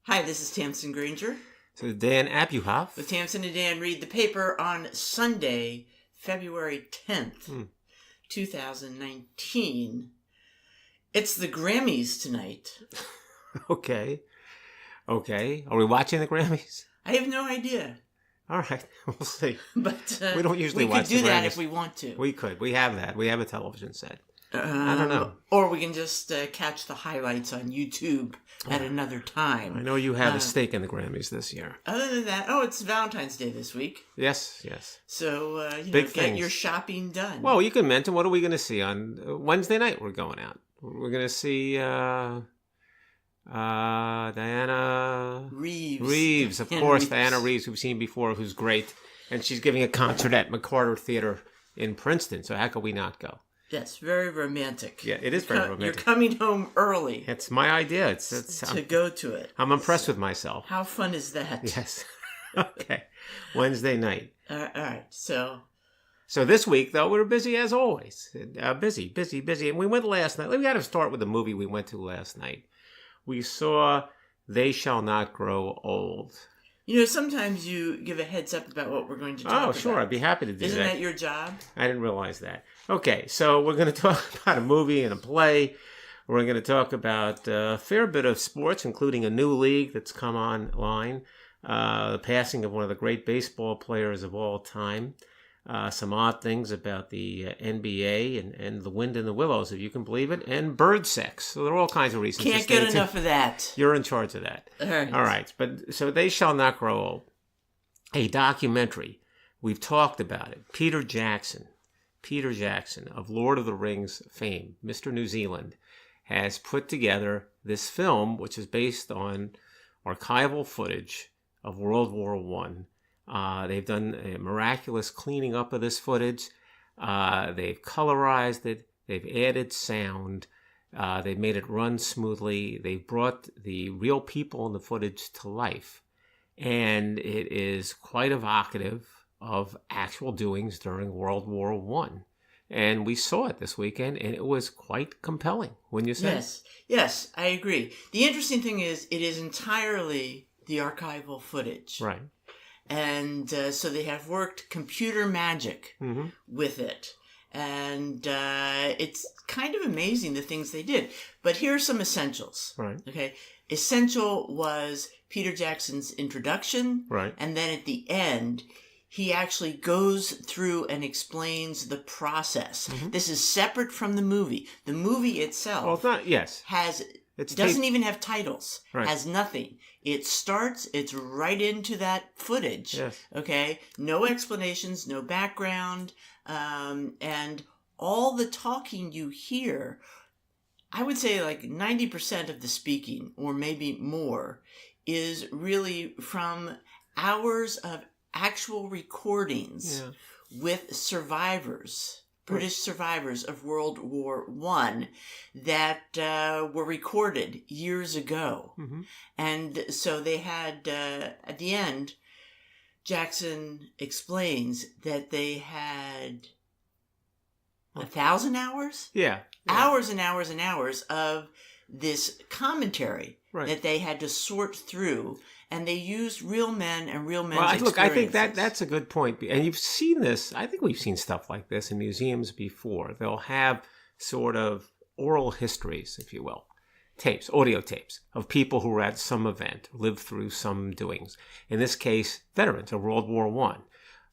Hi, this is Tamsen Granger. So Dan Abuhoff. With Tamsen and Dan read the paper on Sunday, February 10th, 2019. It's the Grammys tonight. Okay. Are we watching the Grammys? I have no idea. All right, we'll see. But we don't usually watch the Grammys. We could do that if we want to. We could. We have that. We have a television set. I don't know. Or we can just catch the highlights on YouTube at another time. I know you have a stake in the Grammys this year. Other than that, it's Valentine's Day this week. Yes. So, get your shopping done. Well, you can mention, what are we going to see on Wednesday night? We're going out. We're going to see Diana Reeves, of course. Diana Reeves, we've seen before, who's great. And she's giving a concert at McCarter Theater in Princeton. So how could we not go? Yes, very romantic. Yeah, it is very romantic. You're coming home early. It's my idea. To go to it. I'm impressed with myself. How fun is that? Yes. Okay. Wednesday night. All right. So this week, though, we were busy as always. Busy. And we went last night. We got to start with the movie we went to last night. We saw They Shall Not Grow Old. Sometimes you give a heads up about what we're going to talk about. Oh, sure. I'd be happy to do that. Isn't that your job? I didn't realize that. Okay, so we're going to talk about a movie and a play. We're going to talk about a fair bit of sports, including a new league that's come online, the passing of one of the great baseball players of all time, some odd things about the NBA and the wind in the willows, if you can believe it, and bird sex. So there are all kinds of reasons. Can't get enough of that. You're in charge of that. All right. But so They Shall Not Grow Old, a documentary. We've talked about it. Peter Jackson of Lord of the Rings fame, Mr. New Zealand, has put together this film, which is based on archival footage of World War I. They've done a miraculous cleaning up of this footage. They've colorized it. They've added sound. They've made it run smoothly. They've brought the real people in the footage to life. And it is quite evocative of actual doings during World War I. And we saw it this weekend, and it was quite compelling, wouldn't you say? Yes, I agree. The interesting thing is it is entirely the archival footage. Right. And so they have worked computer magic with it. And it's kind of amazing the things they did. But here are some essentials. Right. Okay. Essential was Peter Jackson's introduction. Right. And then at the end, he actually goes through and explains the process. This is separate from the movie. The movie itself doesn't even have titles. Right. Has nothing. It's right into that footage. Yes. Okay? No explanations, no background, and all the talking you hear, I would say like 90% of the speaking, or maybe more, is really from hours of actual recordings with survivors, British survivors of World War I that were recorded years ago. And so they had, at the end, Jackson explains that they had 1,000 hours? Yeah. Hours and hours and hours of this commentary that they had to sort through. And they used real men and real men's experiences. Look, I think that's a good point. And you've seen this. I think we've seen stuff like this in museums before. They'll have sort of oral histories, if you will, tapes, audio tapes of people who were at some event, lived through some doings. In this case, veterans of World War I.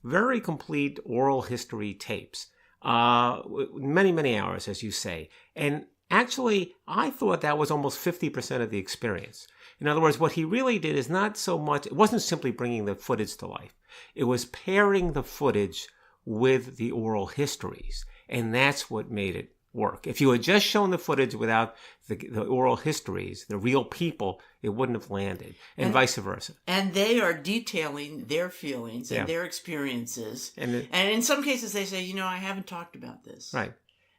Very complete oral history tapes. Many, many hours, as you say. And actually, I thought that was almost 50% of the experience. In other words, what he really did is not so much, it wasn't simply bringing the footage to life. It was pairing the footage with the oral histories. And that's what made it work. If you had just shown the footage without the oral histories, the real people, it wouldn't have landed, and vice versa. And they are detailing their feelings and their experiences. And in some cases they say, I haven't talked about this. Right.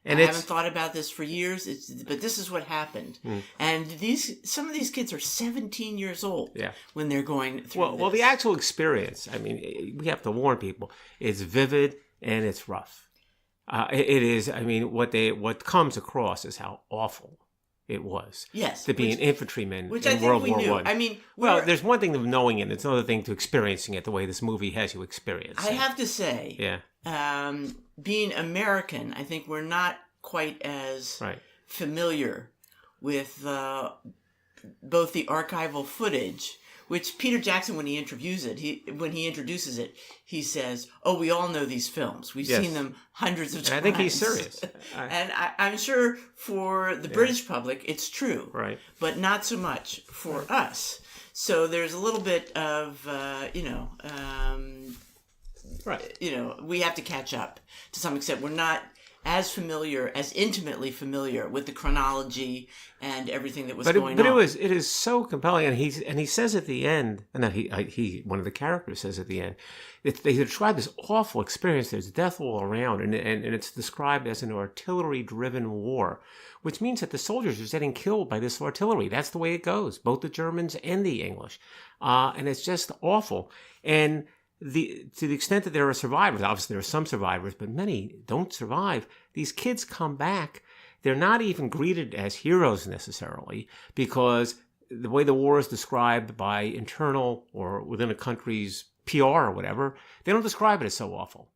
And I haven't thought about this for years, but this is what happened. And some of these kids are 17 years old when they're going through this. Well, the actual experience, we have to warn people, it's vivid and it's rough. It is, what comes across is how awful it was. Yes. To be an infantryman which in I think World we War knew. One. I mean, well, there's one thing of knowing it, it's another thing to experiencing it the way this movie has you experience it. I have to say, being American, I think we're not quite as familiar with both the archival footage, which Peter Jackson, when he introduces it, he says, "Oh, we all know these films. We've seen them hundreds of times." I think he's serious. And I'm sure for the British public, it's true. Right. But not so much for us. So there's a little bit of, we have to catch up to some extent. We're not as intimately familiar with the chronology and everything that was going on. But it is so compelling, and he says at the end, and then one of the characters says at the end, they describe this awful experience. There's death all around, and it's described as an artillery-driven war, which means that the soldiers are getting killed by this artillery. That's the way it goes, both the Germans and the English, and it's just awful. And to the extent that there are survivors, obviously there are some survivors, but many don't survive. These kids come back. They're not even greeted as heroes necessarily, because the way the war is described by internal or within a country's PR or whatever, they don't describe it as so awful.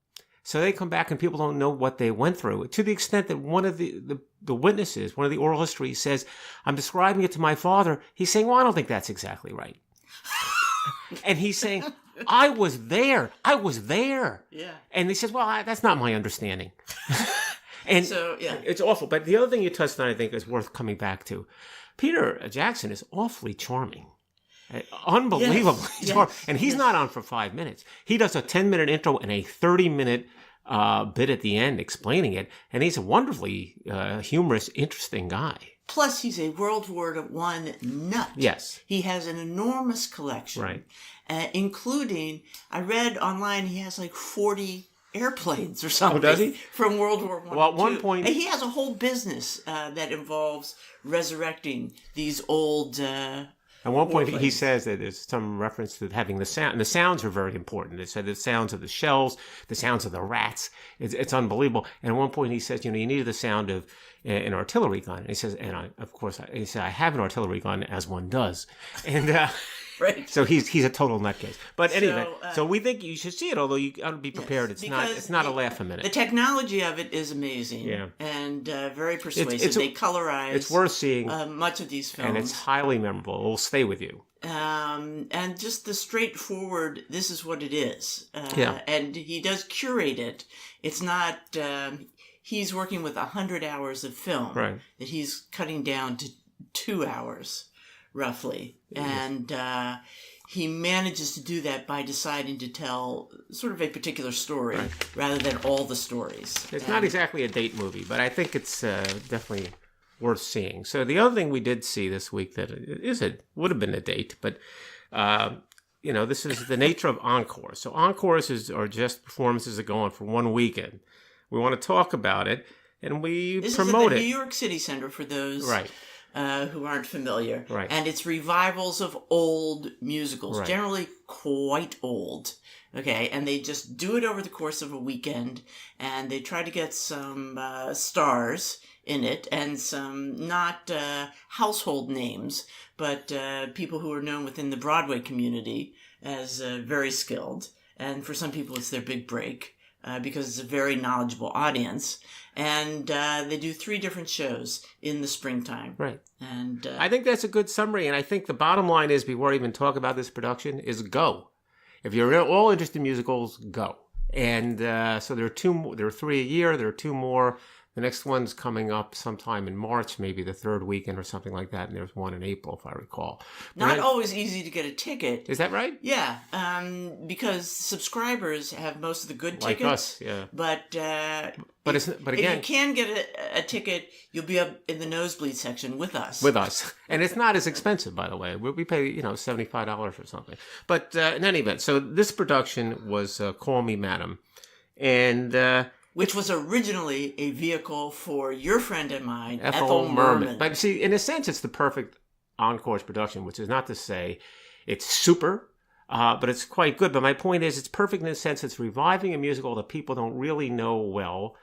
So they come back and people don't know what they went through, to the extent that one of the witnesses, one of the oral histories says, "I'm describing it to my father." He's saying, "Well, I don't think that's exactly right." And he's saying, I was there. Yeah. And he says, "Well, that's not my understanding." And so, it's awful. But the other thing you touched on, I think, is worth coming back to. Peter Jackson is awfully charming. Unbelievably charming. And he's not on for 5 minutes. He does a 10-minute intro and a 30-minute bit at the end explaining it. And he's a wonderfully humorous, interesting guy. Plus, he's a World War I nut. Yes. He has an enormous collection. Right. Including, I read online, he has like 40 airplanes or something. Oh, does he? From World War I. Well, at one point... And he has a whole business that involves resurrecting these old... At one point, he says that there's some reference to having the sound, and the sounds are very important. They said the sounds of the shells, the sounds of the rats. It's unbelievable. And at one point, he says, you needed the sound of an artillery gun. And he says, and he said, I have an artillery gun, as one does. And right. So he's a total nutcase. But anyway, so we think you should see it, although you got to be prepared. It's not a laugh a minute. The technology of it is amazing. And very persuasive. They colorize. It's worth seeing much of these films, and it's highly memorable. It will stay with you. And just the straightforward. This is what it is. And he does curate it. It's not. He's working with 100 hours of film that he's cutting down to 2 hours. Roughly. And he manages to do that by deciding to tell sort of a particular story rather than all the stories. It's not exactly a date movie, but I think it's definitely worth seeing. So the other thing we did see this week that would have been a date, but this is the nature of encores. So encores are just performances that go on for one weekend. We want to talk about it, and we promote it. This is at the New York City Center for those... who aren't familiar. And it's revivals of old musicals, generally quite old. Okay, and they just do it over the course of a weekend, and they try to get some stars in it, and some not household names, but people who are known within the Broadway community as very skilled. And for some people, it's their big break. Because it's a very knowledgeable audience. And they do 3 different shows in the springtime. Right. And I think that's a good summary. And I think the bottom line is, before I even talk about this production, is go. If you're all interested in musicals, go. And so there are 3 a year. There are 2 more. The next one's coming up sometime in March, maybe the 3rd weekend or something like that. And there's one in April, if I recall. Not always easy to get a ticket. Is that right? Yeah, because subscribers have most of the good tickets. Like us, yeah. But if you can get a ticket, you'll be up in the nosebleed section with us. And it's not as expensive, by the way. We pay, $75 or something. But in any event, so this production was Call Me Madam. And... which was originally a vehicle for your friend and mine, Ethel Merman. But see, in a sense, it's the perfect encores production, which is not to say it's super, but it's quite good. But my point is, it's perfect in the sense it's reviving a musical that people don't really know well,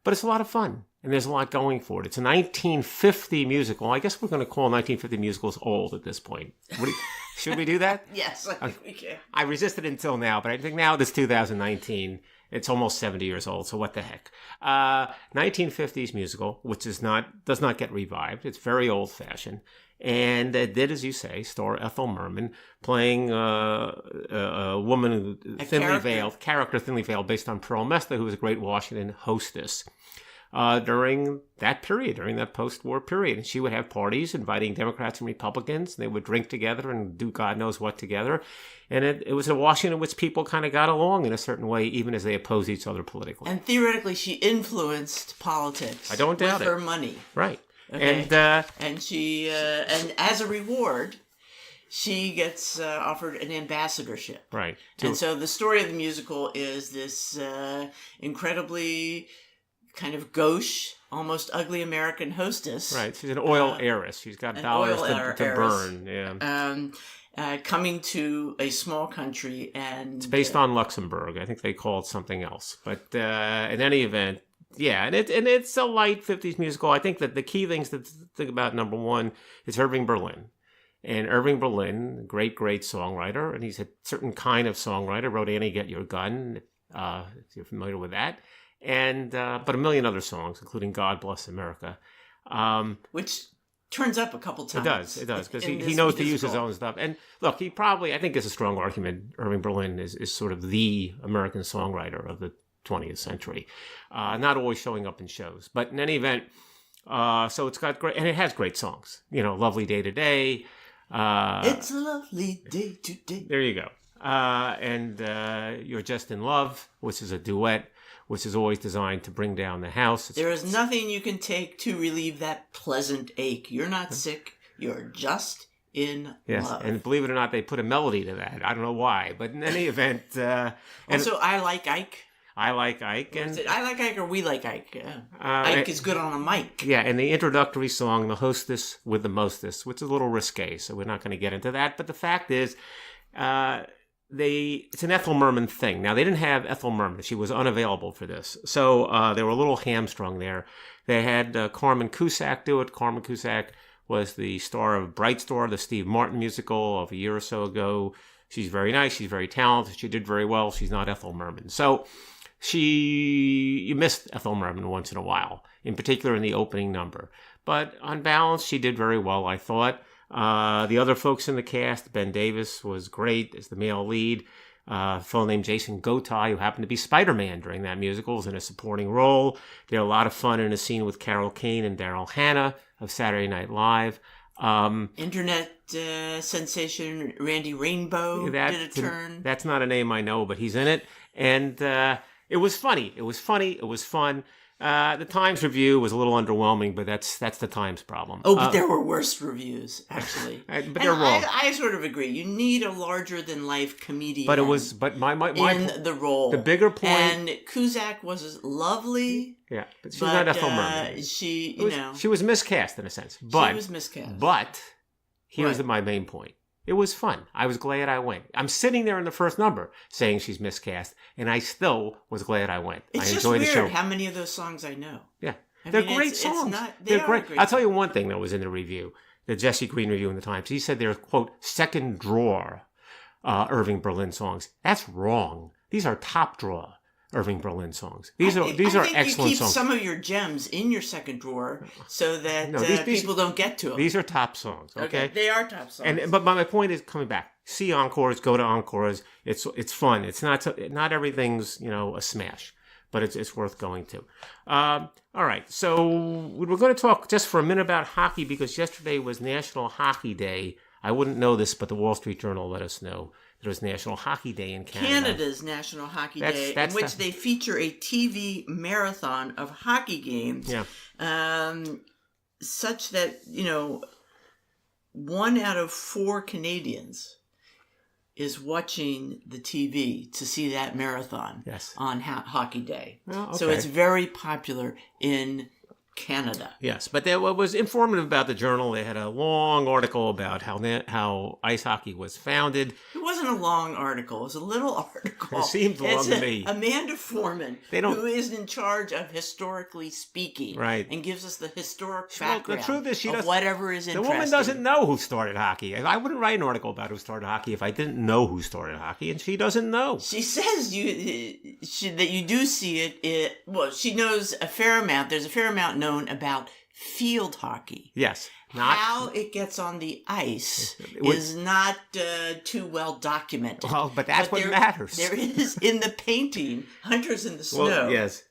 but it's a lot of fun. And there's a lot going for it. It's a 1950 musical. I guess we're going to call 1950 musicals old at this point. Should we do that? Yes, I think we can. I resisted until now, but I think now this 2019, it's almost 70 years old, so what the heck. 1950s musical, which does not get revived. It's very old-fashioned. And it did, as you say, star Ethel Merman playing a woman, thinly veiled, based on Pearl Mesta, who was a great Washington hostess. During that period, during that post-war period. And she would have parties inviting Democrats and Republicans. And they would drink together and do God knows what together. And it was a Washington in which people kind of got along in a certain way, even as they opposed each other politically. And theoretically, she influenced politics. I don't doubt with her money. Right. Okay? And she, and as a reward, she gets offered an ambassadorship. Right. And so the story of the musical is this incredibly kind of gauche, almost ugly American hostess. Right. She's an oil heiress. She's got dollars to burn. Yeah. Coming to a small country, and it's based on Luxembourg. I think they call it something else. But in any event, yeah, and it's a light 50s musical. I think that the key things to think about, number one, is Irving Berlin. And Irving Berlin, great songwriter, and he's a certain kind of songwriter. Wrote Annie, Get Your Gun, if you're familiar with that. And but a million other songs, including God Bless America. Which turns up a couple times. It does, because he knows to use his own stuff. And look, he probably, I think it's a strong argument, Irving Berlin is sort of the American songwriter of the 20th century. Not always showing up in shows. But in any event, so it's got great, and it has great songs. Lovely Day Today. It's a lovely day today. There you go. And You're Just in Love, which is a duet, which is always designed to bring down the house. There is nothing you can take to relieve that pleasant ache. You're not sick. You're just in love. And believe it or not, they put a melody to that. I don't know why, but in any event. Also, I Like Ike. I Like Ike. I Like Ike or We Like Ike. Ike is good on a mic. Yeah, and the introductory song, The Hostess with the Mostess, which is a little risque, so we're not going to get into that. But the fact is, it's an Ethel Merman thing. Now, they didn't have Ethel Merman. She was unavailable for this. So they were a little hamstrung there. They had Carmen Cusack do it. Carmen Cusack was the star of Bright Star, the Steve Martin musical of a year or so ago. She's very nice. She's very talented. She did very well. She's not Ethel Merman. So you missed Ethel Merman once in a while, in particular in the opening number. But on balance, she did very well, I thought. The other folks in the cast, Ben Davis was great as the male lead. A fellow named Jason Gotay, who happened to be Spider-Man during that musical, was in a supporting role. They had a lot of fun in a scene with Carol Kane and Daryl Hannah of Saturday Night Live. Internet sensation Randy Rainbow did a turn. That's not a name I know, but he's in it. And it was funny. It was fun. The Times review was a little underwhelming, but that's the Times problem. Oh, but there were worse reviews, actually. But they're wrong. I sort of agree. You need a larger-than-life comedian. But my in the role. The bigger point. And Cusack was lovely. Yeah, but she's not Ethel Merman. She was miscast in a sense. She was miscast. But here's my main point. It was fun. I was glad I went. I'm sitting there in the first number saying she's miscast, and I still was glad I went. It's I enjoyed just the weird show. how many of those songs I know. Yeah. They're great songs. They're great. I'll tell you one thing that was in the review, the Jesse Green review in the Times. He said they're, quote, second drawer Irving Berlin songs. That's wrong. These are top drawer Irving Berlin songs. These are excellent songs. You keep some of your gems in your second drawer so that people don't get to them. These are top songs. Okay, they are top songs. But my point is coming back. See encores, go to encores. It's fun. It's not everything's a smash, but it's worth going to. All right, so we're going to talk just for a minute about hockey because yesterday was National Hockey Day. I wouldn't know this, but the Wall Street Journal let us know. There was National Hockey Day in Canada. Canada's National Hockey Day, in which they feature a TV marathon of hockey games, such that 1 out of 4 Canadians is watching the TV to see that marathon on Hockey Day. Oh, okay. So it's very popular in Canada. Yes, but what was informative about the Journal, they had a long article about how ice hockey was founded. It wasn't a long article. It was a little article. It seemed long to me. Amanda Foreman, who is in charge of historically speaking, right, and gives us the historic background the truth is of whatever is interesting. The woman doesn't know who started hockey. I wouldn't write an article about who started hockey if I didn't know who started hockey, and she doesn't know. She says that you do see it. Well, she knows a fair amount. There's a fair amount known about field hockey. Yes. How it gets on the ice is not too well documented. Well, but that's what matters. There is in the painting, Hunters in the Snow. Well, yes.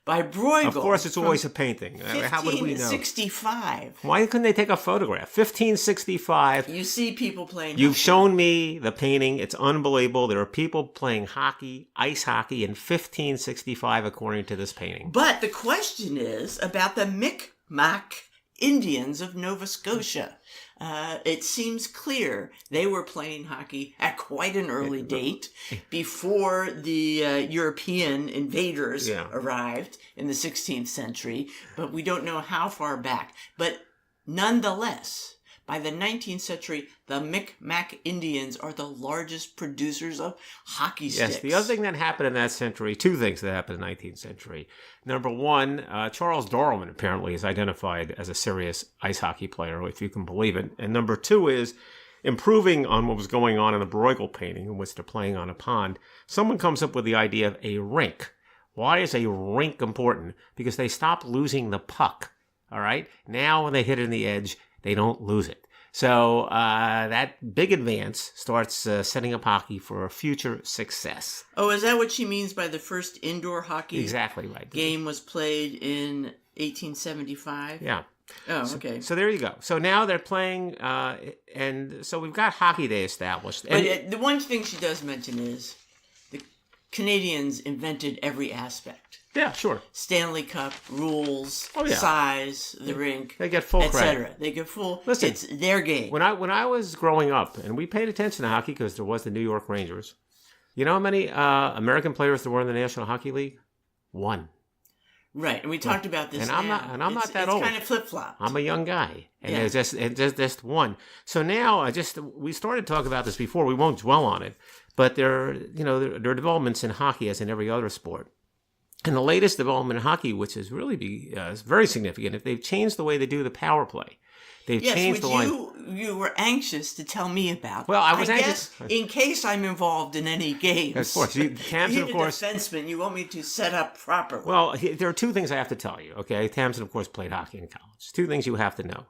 By Bruegel. Of course, it's always a painting. How would we know? 1565. Why couldn't they take a photograph? 1565. You see people playing You've hockey. shown me the painting. It's unbelievable. There are people playing hockey, ice hockey, in 1565, according to this painting. But the question is about the Micmac Indians of Nova Scotia. It seems clear they were playing hockey at quite an early date before the European invaders arrived in the 16th century, but we don't know how far back. But nonetheless, by the 19th century, the Micmac Indians are the largest producers of hockey sticks. Yes, the other thing that happened in that century, two things that happened in the 19th century. Number one, Charles Darwin apparently is identified as a serious ice hockey player, if you can believe it. And number two is, improving on what was going on in the Bruegel painting, in which they're playing on a pond, someone comes up with the idea of a rink. Why is a rink important? Because they stop losing the puck, all right? Now when they hit it in the edge, they don't lose it. So that big advance starts setting up hockey for future success. Oh, is that what she means by the first indoor hockey? Exactly right. Game was played in 1875? Yeah. Oh, okay. So there you go. So now they're playing, and so we've got Hockey Day established. But the one thing she does mention is the Canadians invented every aspect. Yeah, sure. Stanley Cup, rules, oh, yeah. size, the rink, they get full credit. etc. They get full. Listen, it's their game. When I was growing up, and we paid attention to hockey because there was the New York Rangers. You know how many American players there were in the National Hockey League? One. Right, and we talked about this. And now. I'm not that old. It's kind of flip flop. I'm a young guy, and there's just one. So now we started to talk about this before. We won't dwell on it, but there are developments in hockey as in every other sport. And the latest development in hockey, which is really is very significant, if they've changed the way they do the power play. They've changed the line. You were anxious to tell me about. Well, I was anxious. Guess in case I'm involved in any games. Of course. Tamsen, of course. You're a defenseman. You want me to set up properly. Well, there are two things I have to tell you, okay? Tamsen, of course, played hockey in college. Two things you have to know.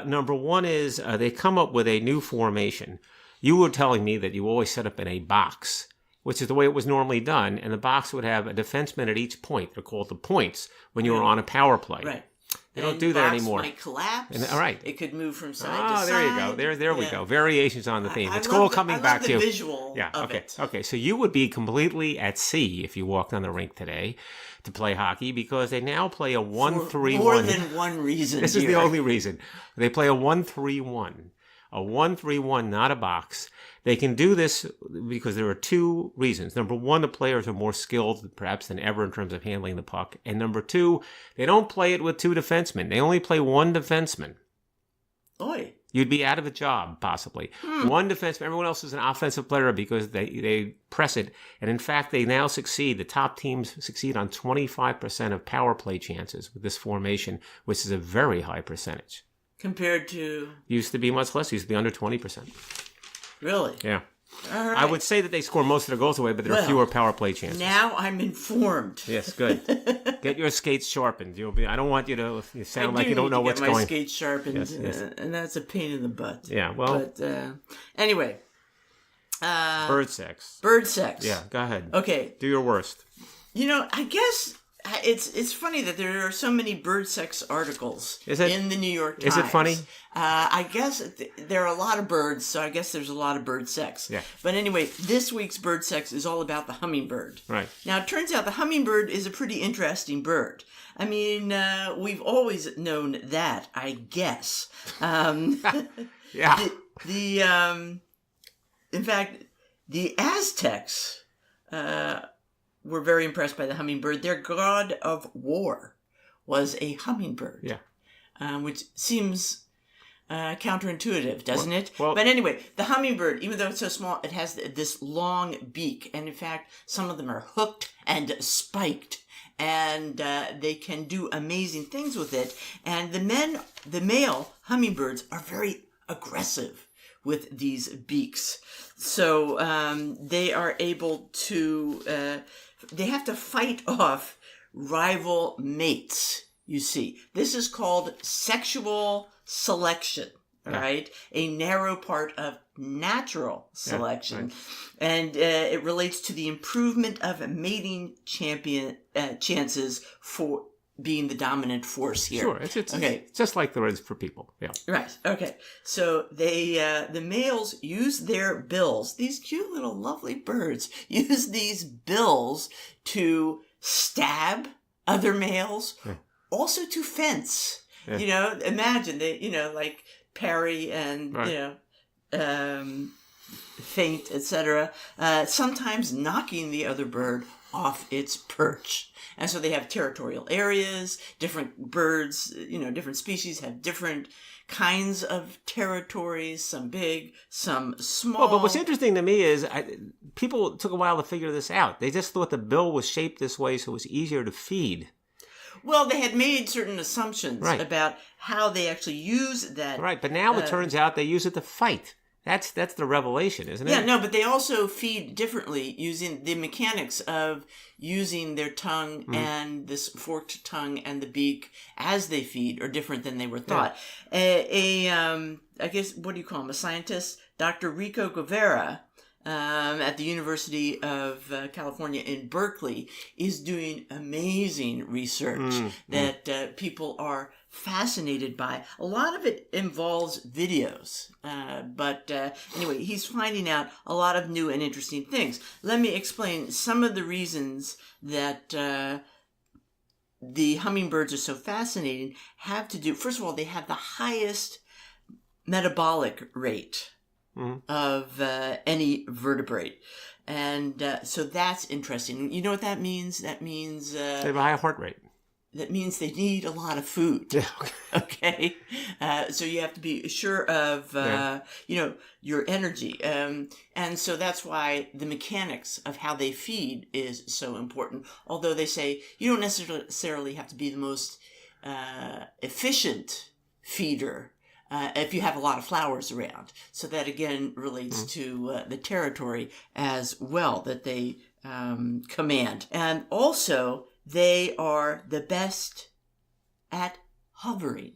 Number one is they come up with a new formation. You were telling me that you always set up in a box, which is the way it was normally done, and the box would have a defenseman at each point. They're called the points when you were on a power play. Right. They don't do that anymore. The box might collapse. All right. It could move from side to side. There you go. There we go. Variations on the theme. It's all coming back to the visual of it. Okay, so you would be completely at sea if you walked on the rink today to play hockey because they now play a 1-3-1. For more than one reason. This is the only reason. They play a 1-3-1. A 1-3-1, not a box. They can do this because there are two reasons. Number one, the players are more skilled perhaps than ever in terms of handling the puck. And number two, they don't play it with two defensemen. They only play one defenseman. Oy. You'd be out of a job, possibly. One defenseman. Everyone else is an offensive player because they press it. And in fact, they now succeed. The top teams succeed on 25% of power play chances with this formation, which is a very high percentage. Compared to? Used to be much less. Used to be under 20%. Really? Yeah. All right. I would say that they score most of their goals away, but there are fewer power play chances. Now I'm informed. Yes, good. Get your skates sharpened. I don't want you to sound like you don't know what's going on. I do need to get my skates sharpened, yes. And that's a pain in the butt. Yeah, well. But anyway. Bird sex. Bird sex. Yeah, go ahead. Okay. Do your worst. I guess it's funny that there are so many bird sex articles in the New York Times. Is it funny? I guess there are a lot of birds, so I guess there's a lot of bird sex. Yeah. But anyway, this week's bird sex is all about the hummingbird. Right. Now, it turns out the hummingbird is a pretty interesting bird. I mean, we've always known that, I guess. Yeah. In fact, the Aztecs were very impressed by the hummingbird. Their god of war was a hummingbird. Yeah. Which seems counterintuitive, doesn't it? Well, but anyway, the hummingbird, even though it's so small, it has this long beak. And in fact, some of them are hooked and spiked. And they can do amazing things with it. And the male hummingbirds are very aggressive with these beaks. So they are able to, they have to fight off rival mates, you see. This is called sexual selection, right? A narrow part of natural selection. Yeah, right. And it relates to the improvement of mating chances for being the dominant force here. Sure, it's just like there is for people. Yeah. Right. Okay. So the males use their bills. These cute little lovely birds use these bills to stab other males, also to fence. Yeah. Imagine they, like parry and feint, etc. Sometimes knocking the other bird off its perch. And so they have territorial areas. Different birds, different species have different kinds of territories, some big, some small. Well, but what's interesting to me is people took a while to figure this out. They just thought the bill was shaped this way so it was easier to feed. Well, they had made certain assumptions about how they actually use that. Right, but now it turns out they use it to fight. That's the revelation, isn't it? Yeah, no, but they also feed differently using the mechanics of using their tongue and this forked tongue and the beak as they feed are different than they were thought. Yeah. I guess, what do you call him? A scientist, Dr. Rico Guevara, at the University of California in Berkeley, is doing amazing research that people are fascinated by. A lot of it involves videos, but anyway, he's finding out a lot of new and interesting things. Let me explain some of the reasons that the hummingbirds are so fascinating. Have to do, first of all, they have the highest metabolic rate of any vertebrate. And so that's interesting. You know what that means? That means... they have a high heart rate. That means they need a lot of food. Yeah. Okay. So you have to be sure of, your energy. And so that's why the mechanics of how they feed is so important. Although they say you don't necessarily have to be the most efficient feeder if you have a lot of flowers around. So that again relates to the territory as well that they command. And also, they are the best at hovering.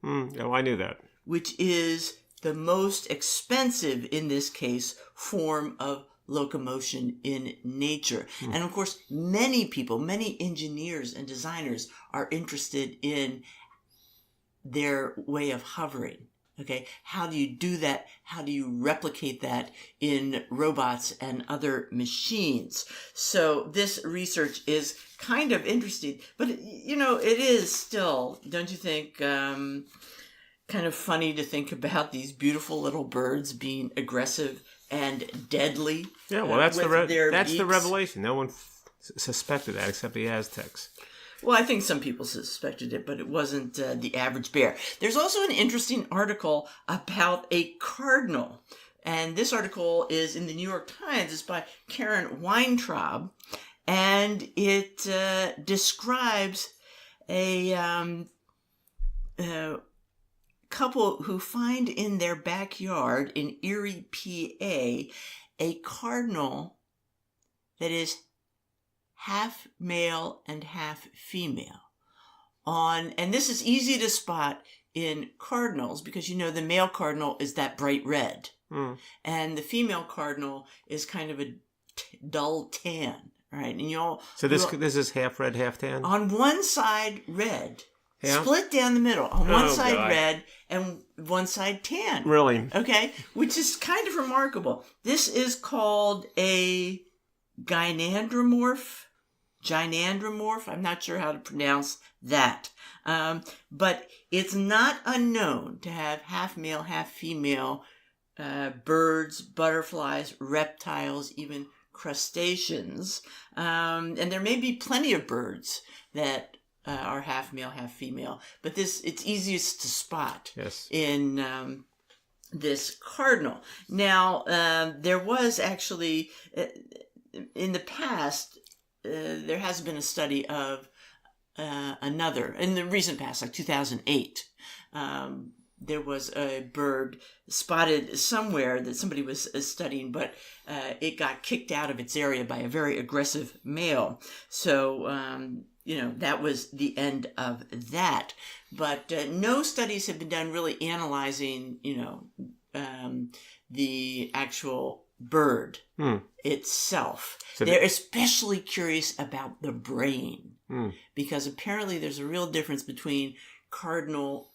Oh, I knew that. Which is the most expensive, in this case, form of locomotion in nature. And of course, many people, many engineers and designers are interested in their way of hovering. Okay, how do you do that? How do you replicate that in robots and other machines? So this research is kind of interesting, but it is still, don't you think, kind of funny to think about these beautiful little birds being aggressive and deadly? Yeah, well, that's the revelation. No one suspected that except the Aztecs. Well, I think some people suspected it, but it wasn't the average bear. There's also an interesting article about a cardinal. And this article is in the New York Times. It's by Karen Weintraub. And it describes a couple who find in their backyard in Erie, PA, a cardinal that is half male and half female. And this is easy to spot in cardinals because the male cardinal is that bright red. And the female cardinal is kind of a dull tan, right? And so this is half red, half tan? On one side, red. Yeah. Split down the middle. On one side, red, and one side tan. Really? Okay? Which is kind of remarkable. This is called a gynandromorph. I'm not sure how to pronounce that. But it's not unknown to have half male, half female birds, butterflies, reptiles, even crustaceans. And there may be plenty of birds that are half male, half female. But it's easiest to spot Yes. in this cardinal. Now, there was actually, in the past, there has been a study of another, in the recent past, like 2008, there was a bird spotted somewhere that somebody was studying, but it got kicked out of its area by a very aggressive male. So, that was the end of that. But no studies have been done really analyzing, the actual bird itself. So they're especially curious about the brain, because apparently there's a real difference between cardinal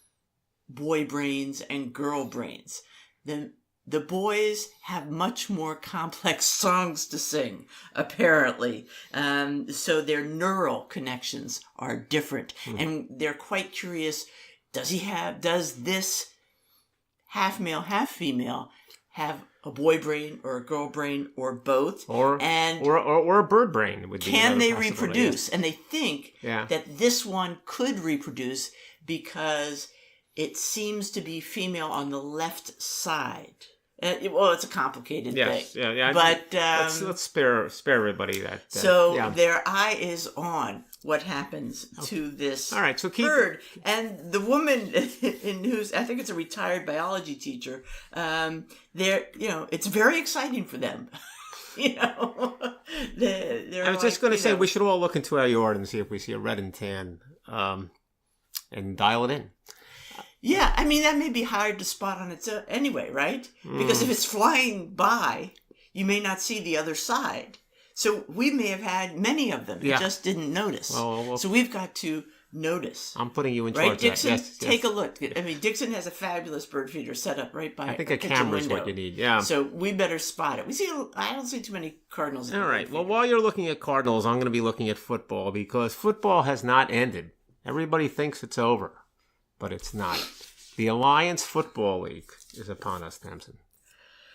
boy brains and girl brains. The boys have much more complex songs to sing, apparently. So their neural connections are different. And they're quite curious, does this half male, half female have a boy brain or a girl brain or both? Or a bird brain would be. Can they reproduce? And they think that this one could reproduce because it seems to be female on the left side. It's a complicated thing. Yeah. But let's spare everybody that. Their eye is on what happens to this bird, and the woman who's, I think it's a retired biology teacher. It's very exciting for them. I was just going to say we should all look into our yard and see if we see a red and tan, and dial it in. Yeah, I mean, that may be hard to spot on its own anyway, right? Because if it's flying by, you may not see the other side. So we may have had many of them. You just didn't notice. Well, so we've got to notice. I'm putting you in charge. Right, Dixon? Yes, take a look. I mean, Dixon has a fabulous bird feeder set up right by I think a camera is what you need, So we better spot it. I don't see too many cardinals. All right. Well, while you're looking at cardinals, I'm going to be looking at football because football has not ended. Everybody thinks it's over. But it's not. The Alliance Football League is upon us, Tamsen,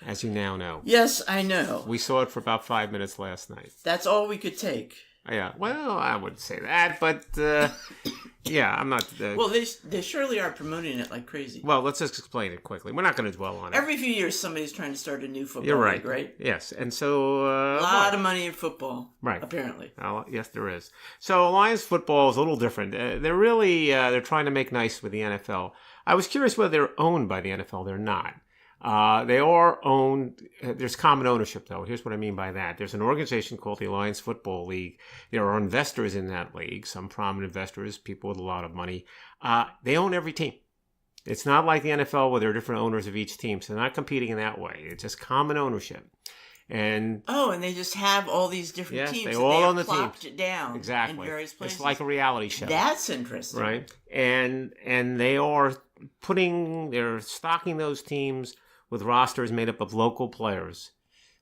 as you now know. Yes, I know. We saw it for about 5 minutes last night. That's all we could take. Yeah, well, I wouldn't say that, but I'm not... Well, they surely are promoting it like crazy. Well, let's just explain it quickly. We're not going to dwell on it. Every few years, somebody's trying to start a new football league, right? Yes, and so... a lot of money in football, right? Apparently. Yes, there is. So Alliance Football is a little different. They're really... they're trying to make nice with the NFL. I was curious whether they're owned by the NFL. They're not. They are owned. There's common ownership, though. Here's what I mean by that. There's an organization called the Alliance Football League. There are investors in that league, some prominent investors, people with a lot of money. They own every team. It's not like the NFL where there are different owners of each team, so they're not competing in that way. It's just common ownership. And they just have all these different teams. They all own the teams. It down exactly. In various places. It's like a reality show. That's interesting, right? And they are they're stocking those teams with rosters made up of local players,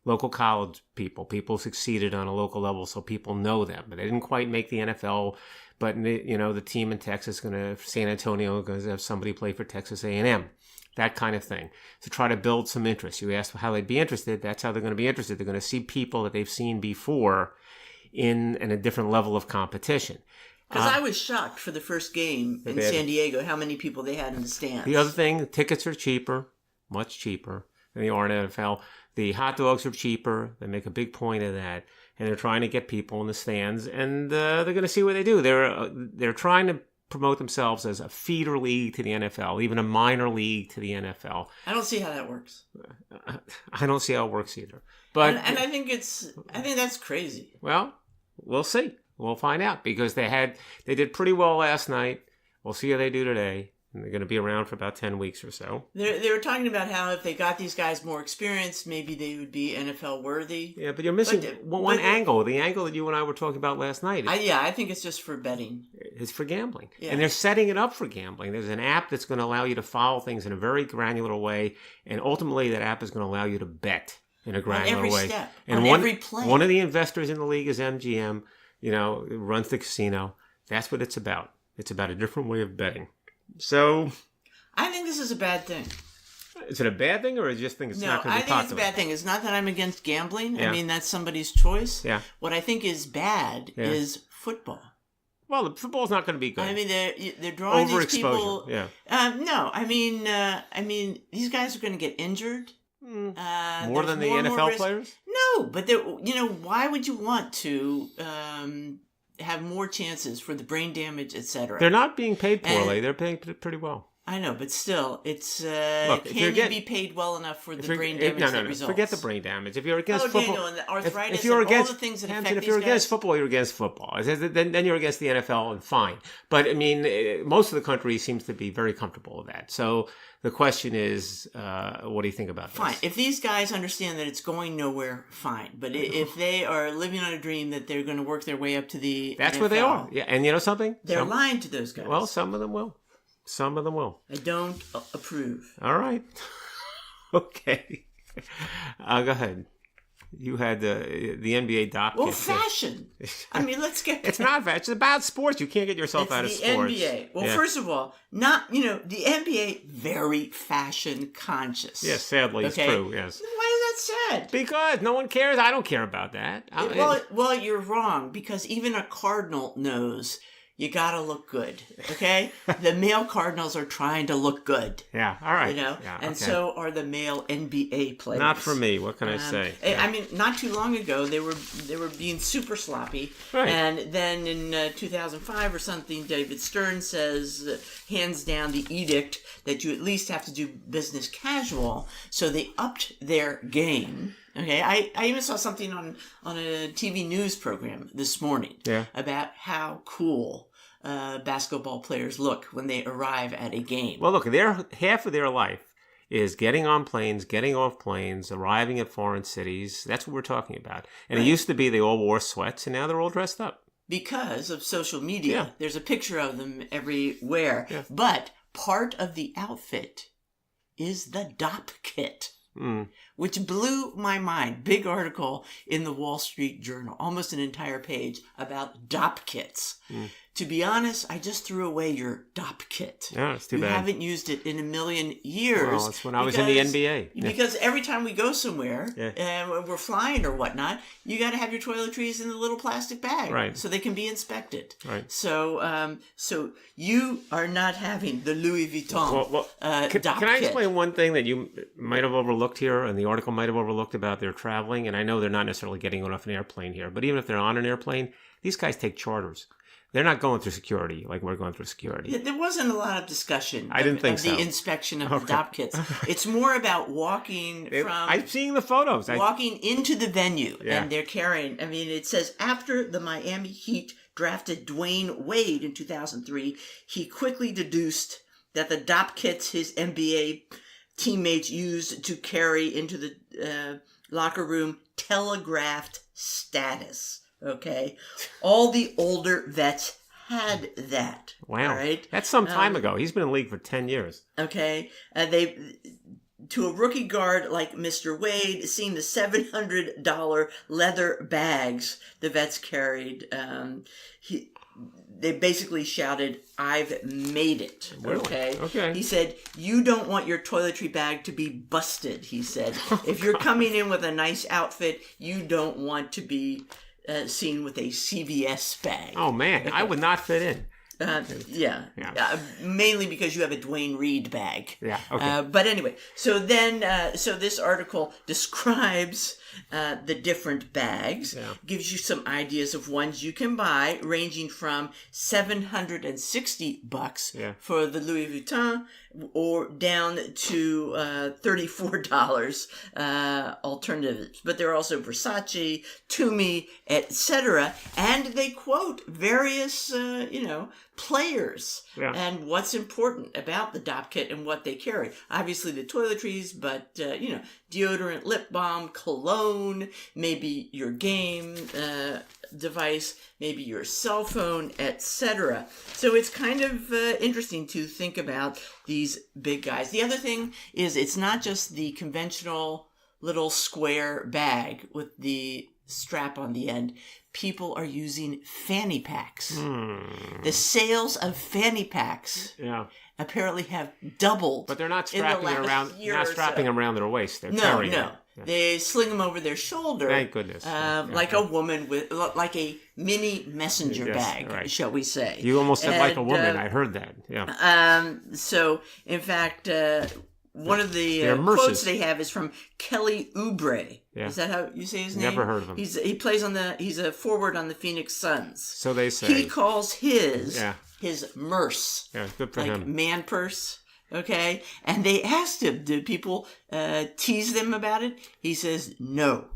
local college people who succeeded on a local level, so people know them. But they didn't quite make the NFL. But the team in Texas San Antonio is going to have somebody play for Texas A&M. That kind of thing. To try to build some interest. You asked how they'd be interested. That's how they're going to be interested. They're going to see people that they've seen before in a different level of competition. Because I was shocked for the first game in San Diego how many people they had in the stands. The other thing, the tickets are cheaper, much cheaper than they are in NFL. The hot dogs are cheaper. They make a big point of that. And they're trying to get people in the stands. And they're going to see what they do. They're trying to promote themselves as a feeder league to the NFL, even a minor league to the NFL. I don't see how that works. I don't see how it works either. But and I think that's crazy. Well, we'll see. We'll find out because they did pretty well last night. We'll see how they do today. And they're going to be around for about 10 weeks or so. They were talking about how if they got these guys more experience, maybe they would be NFL worthy. Yeah, but you're missing one angle. The angle that you and I were talking about last night. I think it's just for betting. It's for gambling. Yeah. And they're setting it up for gambling. There's an app that's going to allow you to follow things in a very granular way. And ultimately, that app is going to allow you to bet in a granular way. On every step. And every play. One of the investors in the league is MGM. Runs the casino. That's what it's about. It's about a different way of betting. So, I think this is a bad thing. Is it a bad thing, or do you just think it's not going to be popular? No, I think it's a bad thing. It's not that I'm against gambling. Yeah. I mean, that's somebody's choice. Yeah. What I think is bad is football. Well, the football's not going to be good. I mean, they're drawing these people. Yeah. No, I mean, these guys are going to get injured. More than the NFL players? No, but why would you want to have more chances for the brain damage, etc.? They're not being paid poorly. They're paying pretty well. I know, but still, it's Look, can you be paid well enough for the brain damage that results? Forget the brain damage. If you're against football, and the arthritis, if you're and against, all the things that affect if these you're guys. against football, you're against football. Then you're against the NFL, and fine. But I mean, most of the country seems to be very comfortable with that. So the question is, what do you think about this? Fine. If these guys understand that it's going nowhere, fine. But if they are living on a dream that they're going to work their way up to the That's NFL, where they are. Yeah, and you know something? They're lying to those guys. Well, some of them will. Some of them will. I don't approve. All right. Okay. Go ahead. You had the NBA doc. Well, fashion. I mean, let's get... It's not fashion. It's about sports. You can't get yourself out of sports. It's the NBA. Well, first of all, the NBA, very fashion conscious. Yes, sadly, it's true, yes. Why is that sad? Because no one cares. I don't care about that. Well, you're wrong, because even a cardinal knows... You gotta look good, okay? The male Cardinals are trying to look good. Yeah, all right. And so are the male NBA players. Not for me. What can I say? I mean, not too long ago, they were being super sloppy. Right. And then in 2005 or something, David Stern hands down the edict that you at least have to do business casual. So they upped their game. Okay, I even saw something on a TV news program this morning about how cool basketball players look when they arrive at a game. Well, look, half of their life is getting on planes, getting off planes, arriving at foreign cities. That's what we're talking about. And It used to be they all wore sweats, and now they're all dressed up. Because of social media. There's a picture of them everywhere. Yeah. But part of the outfit is the DOP kit. Which blew my mind. Big article in the Wall Street Journal, almost an entire page about DOP kits. To be honest, I just threw away your DOP kit. Yeah, it's too bad. You haven't used it in a million years. Well, it's when I was in the NBA. Because every time we go somewhere, and we're flying or whatnot, you got to have your toiletries in the little plastic bag. Right. So they can be inspected. Right. So you are not having the Louis Vuitton DOP kit. Can I explain one thing that you might have overlooked here, and the article might have overlooked about their traveling? And I know they're not necessarily getting off an airplane here, but even if they're on an airplane, these guys take charters. They're not going through security like we're going through security. Yeah, there wasn't a lot of discussion of the inspection of the DOP kits. It's more about walking I'm seeing the photos. Walking into the venue, and they're carrying... I mean, it says, after the Miami Heat drafted Dwayne Wade in 2003, he quickly deduced that the DOP kits his NBA teammates used to carry into the locker room telegraphed status. Okay, all the older vets had that. Wow, all right? That's some time ago. He's been in the league for 10 years. Okay, to a rookie guard like Mr. Wade, seeing the $700 leather bags the vets carried, they basically shouted, "I've made it." Really? Okay. He said, "You don't want your toiletry bag to be busted," he said. If you're coming in with a nice outfit, you don't want to be seen with a CVS bag. Oh, man. I would not fit in. Mainly because you have a Dwayne Reed bag. Yeah, okay. But anyway, so this article describes the different bags, gives you some ideas of ones you can buy, ranging from $760 for the Louis Vuitton, or down to $34 alternatives. But there are also Versace, Tumi, etc. And they quote various, players and what's important about the DOP kit and what they carry. Obviously the toiletries, but, deodorant, lip balm, cologne, maybe your game device, maybe your cell phone, etc. So it's kind of interesting to think about these big guys. The other thing is it's not just the conventional little square bag with the strap on the end. People are using fanny packs. The sales of fanny packs apparently have doubled. But they're not strapping around. Not strapping around their waist. They're carrying it. They sling them over their shoulder. Thank goodness. Like a woman like a mini messenger bag, right, shall we say. You almost said like a woman. I heard that. Yeah. So, in fact, one of the quotes they have is from Kelly Oubre. Yeah. Is that how you say his name? Never heard of him. He's a forward on the Phoenix Suns. So they say. He calls his merce. Yeah, good for him. Man purse. Okay? And they asked him, did people tease them about it? He says, no.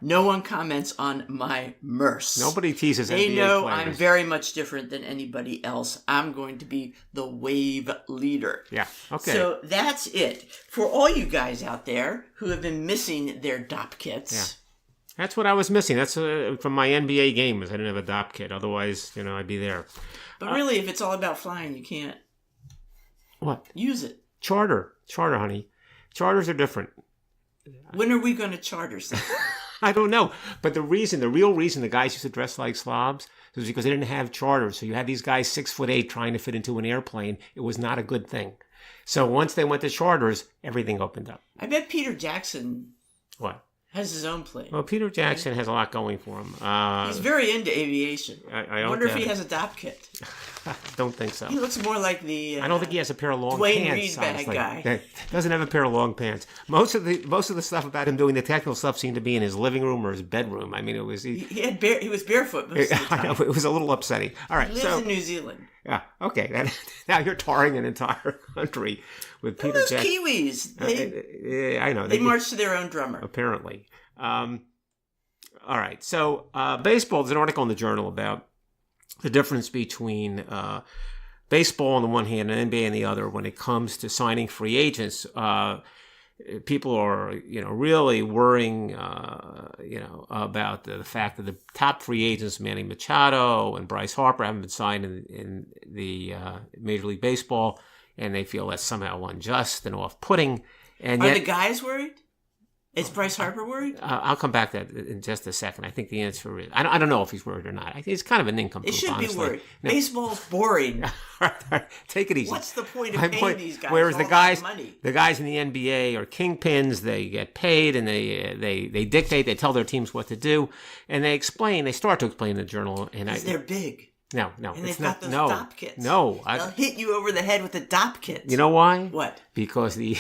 No one comments on my merce. Nobody teases NBA players. They know I'm very much different than anybody else. I'm going to be the wave leader. Yeah, okay. So that's it. For all you guys out there who have been missing their DOP kits. Yeah. That's what I was missing. That's from my NBA game, was I didn't have a DOP kit. Otherwise, I'd be there. But really, if it's all about flying, you can't use it. Charter, honey. Charters are different. When are we going to charter something? I don't know. But the real reason the guys used to dress like slobs was because they didn't have charters. So you had these guys 6'8" trying to fit into an airplane. It was not a good thing. So once they went to charters, everything opened up. I bet Peter Jackson has his own plane. Well, Peter Jackson has a lot going for him. He's very into aviation. I wonder if he has a DOP kit. I don't think so. He looks more like the I don't think he has a pair of long Dwayne pants. Reed bag guy. Doesn't have a pair of long pants. Most of the stuff about him doing the technical stuff seemed to be in his living room or his bedroom. I mean, it was he was barefoot most of the time. I know, it was a little upsetting. All right, he lives in New Zealand. Yeah, okay. Now you're tarring an entire country with Peter Jackson. Kiwis. I know. They march to their own drummer. Apparently. All right. So baseball, there's an article in the Journal about the difference between baseball on the one hand and NBA on the other when it comes to signing free agents. People are, really worrying, about the fact that the top free agents, Manny Machado and Bryce Harper, haven't been signed in the Major League Baseball, and they feel that's somehow unjust and off-putting. And are the guys worried? Is Bryce Harper worried? I'll come back to that in just a second. I think the answer is... I don't know if he's worried or not. I think it's kind of an nincompoop, honestly. It should be worried. No. Baseball's boring. All right. Take it easy. What's the point of paying these guys Whereas all that money? The guys in the NBA are kingpins. They get paid and they dictate. They tell their teams what to do. And they start to explain in the Journal. Because they're big. No, and it's they've got those DOP kits. No. They'll hit you over the head with the DOP kits. You know why? What? Because they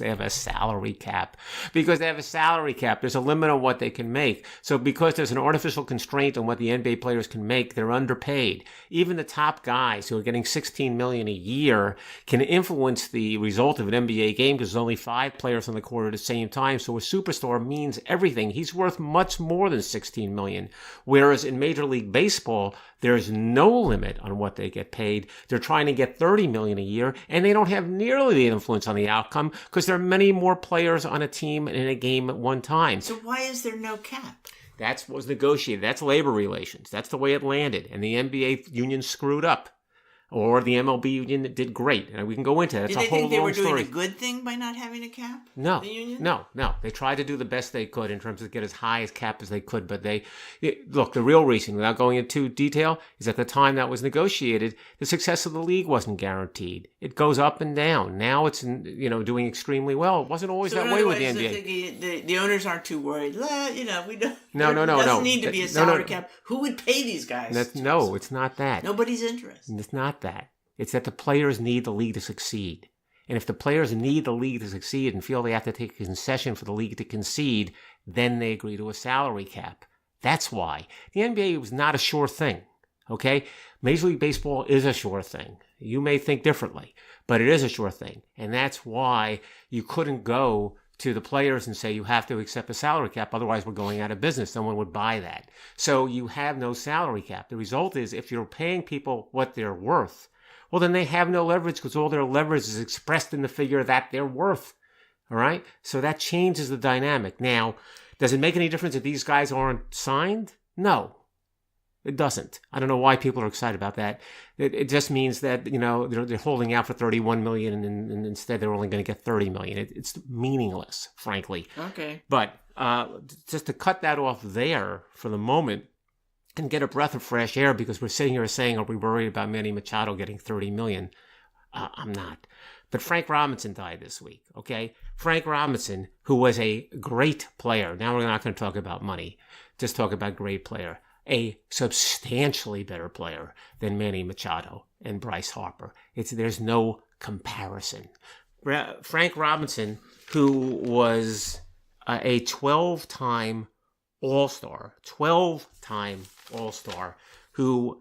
have a salary cap. There's a limit on what they can make. So because there's an artificial constraint on what the NBA players can make, they're underpaid. Even the top guys who are getting $16 million a year can influence the result of an NBA game because there's only 5 players on the court at the same time. So a superstar means everything. He's worth much more than $16 million. Whereas in Major League Baseball, there's no limit on what they get paid. They're trying to get $30 million a year, and they don't have nearly the influence on the outcome because there are many more players on a team and in a game at one time. So why is there no cap? That's what was negotiated. That's labor relations. That's the way it landed. And the NBA union screwed up. Or the MLB union did great. And we can go into that. It's a whole long story. Did they think they were doing a good thing by not having a cap? No. The union? No. They tried to do the best they could in terms of get as high as cap as they could. But look, the real reason, without going into detail, is at the time that was negotiated, the success of the league wasn't guaranteed. It goes up and down. Now it's, doing extremely well. It wasn't always that way with the NBA. The owners aren't too worried. We don't. No. There doesn't need to be a salary cap. Who would pay these guys? It's not that. Nobody's interested. It's not that. It's that the players need the league to succeed. And if the players need the league to succeed and feel they have to take a concession for the league to concede, then they agree to a salary cap. That's why. The NBA was not a sure thing, okay? Major League Baseball is a sure thing. You may think differently, but it is a sure thing. And that's why you couldn't go to the players and say you have to accept a salary cap, otherwise we're going out of business. No one would buy that. So you have no salary cap. The result is if you're paying people what they're worth, well, then they have no leverage because all their leverage is expressed in the figure that they're worth. All right? So that changes the dynamic. Now, does it make any difference if these guys aren't signed? No, it doesn't. I don't know why people are excited about that. It just means that, they're holding out for $31 million and instead they're only going to get $30 million. It's meaningless, frankly. Okay. But just to cut that off there for the moment, and get a breath of fresh air because we're sitting here saying, are we worried about Manny Machado getting $30 million? I'm not. But Frank Robinson died this week, okay? Frank Robinson, who was a great player. Now we're not going to talk about money. Just talk about great player. A substantially better player than Manny Machado and Bryce Harper. There's no comparison. Frank Robinson, who was a 12-time All-Star, who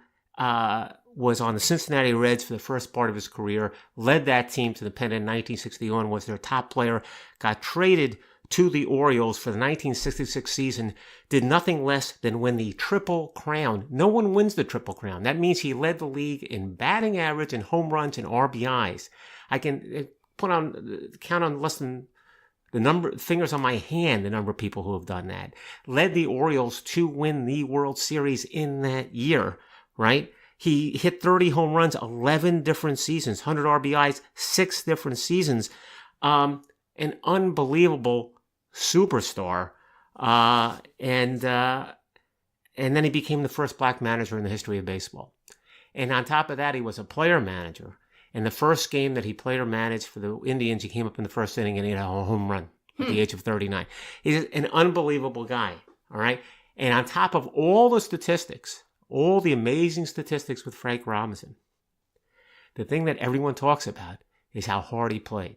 was on the Cincinnati Reds for the first part of his career, led that team to the pennant in 1961, was their top player, got traded to the Orioles for the 1966 season, did nothing less than win the Triple Crown. No one wins the Triple Crown. That means he led the league in batting average and home runs and RBIs. I can count on less than fingers on my hand, the number of people who have done that. Led the Orioles to win the World Series in that year, right? He hit 30 home runs, 11 different seasons, 100 RBIs, 6 different seasons. An unbelievable superstar. And then he became the first black manager in the history of baseball. And on top of that, he was a player manager. In the first game that he played or managed for the Indians, he came up in the first inning and he had a home run at the age of 39. He's an unbelievable guy, all right? And on top of all the statistics, all the amazing statistics with Frank Robinson, the thing that everyone talks about is how hard he played.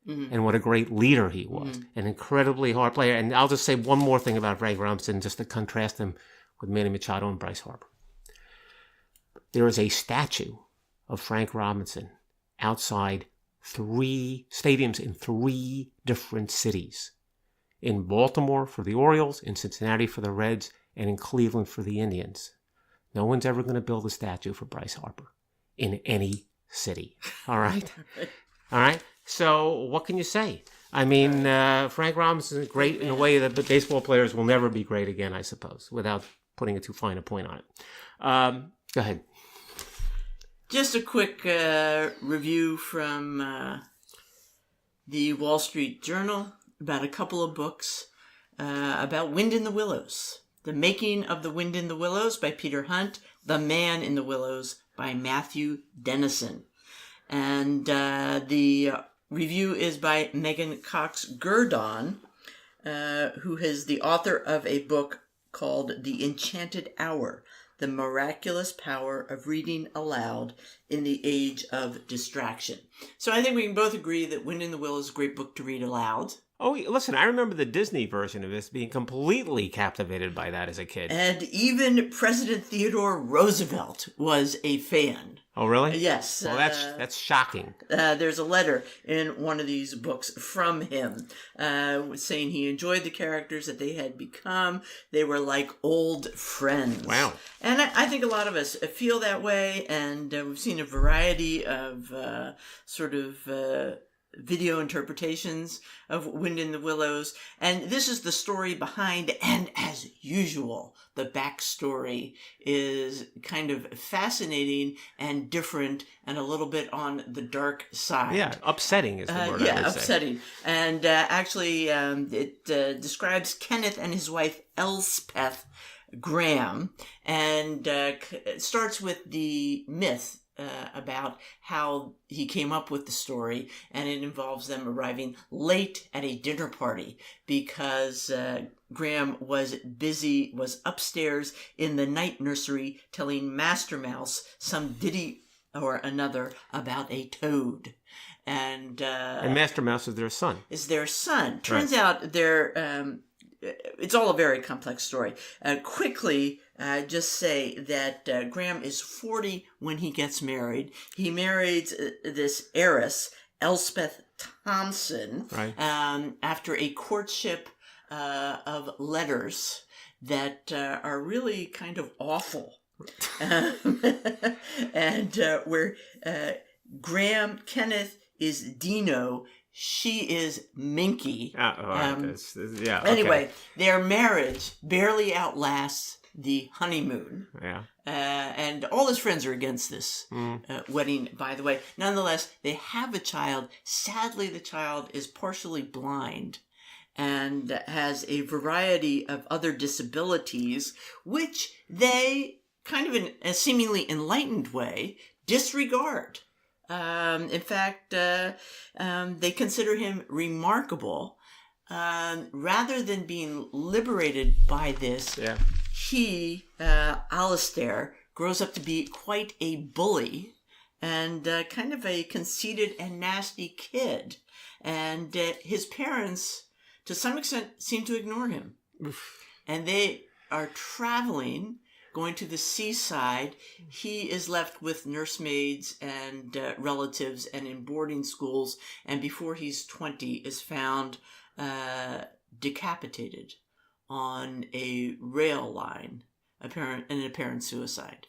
Mm-hmm. And what a great leader he was. Mm-hmm. An incredibly hard player. And I'll just say one more thing about Frank Robinson, just to contrast him with Manny Machado and Bryce Harper. There is a statue of Frank Robinson outside 3 stadiums in 3 different cities. In Baltimore for the Orioles, in Cincinnati for the Reds, and in Cleveland for the Indians. No one's ever going to build a statue for Bryce Harper in any city. All right? All right? So what can you say? I mean, Frank Robinson is great in a way that the baseball players will never be great again, I suppose, without putting too fine a point on it. Go ahead. Just a quick review from the Wall Street Journal about a couple of books about Wind in the Willows. The Making of the Wind in the Willows by Peter Hunt. The Man in the Willows by Matthew Dennison. And the review is by Megan Cox Gurdon, who is the author of a book called The Enchanted Hour, The Miraculous Power of Reading Aloud in the Age of Distraction. So I think we can both agree that Wind in the Willows is a great book to read aloud. Oh, listen, I remember the Disney version of this, being completely captivated by that as a kid. And even President Theodore Roosevelt was a fan. Oh, really? Yes. Well, that's shocking. There's a letter in one of these books from him saying he enjoyed the characters that they had become. They were like old friends. Wow. And I think a lot of us feel that way, and we've seen a variety of video interpretations of Wind in the Willows. And this is the story behind, and as usual, the backstory is kind of fascinating and different and a little bit on the dark side. Yeah, upsetting is the word I would say. Upsetting. And actually, it describes Kenneth and his wife Elspeth Graham, and it starts with the myth about how he came up with the story, and it involves them arriving late at a dinner party because Graham was upstairs in the night nursery telling Master Mouse some ditty or another about a toad. And Master Mouse is their son. Turns out they're... it's all a very complex story. Quickly, just say that Graham is 40 when he gets married. He marries this heiress, Elspeth Tamsen, after a courtship of letters that are really kind of awful. And where Kenneth is Dino, she is Minky. Anyway, their marriage barely outlasts the honeymoon. Yeah. And all his friends are against this wedding, by the way. Nonetheless, they have a child. Sadly, the child is partially blind and has a variety of other disabilities, which they, kind of in a seemingly enlightened way, disregard. In fact, they consider him remarkable. Rather than being liberated by this, he, Alistair, grows up to be quite a bully and kind of a conceited and nasty kid. And his parents, to some extent, seem to ignore him. And they are traveling, going to the seaside. He is left with nursemaids and relatives and in boarding schools. And before he's 20, is found decapitated on a rail line, an apparent suicide.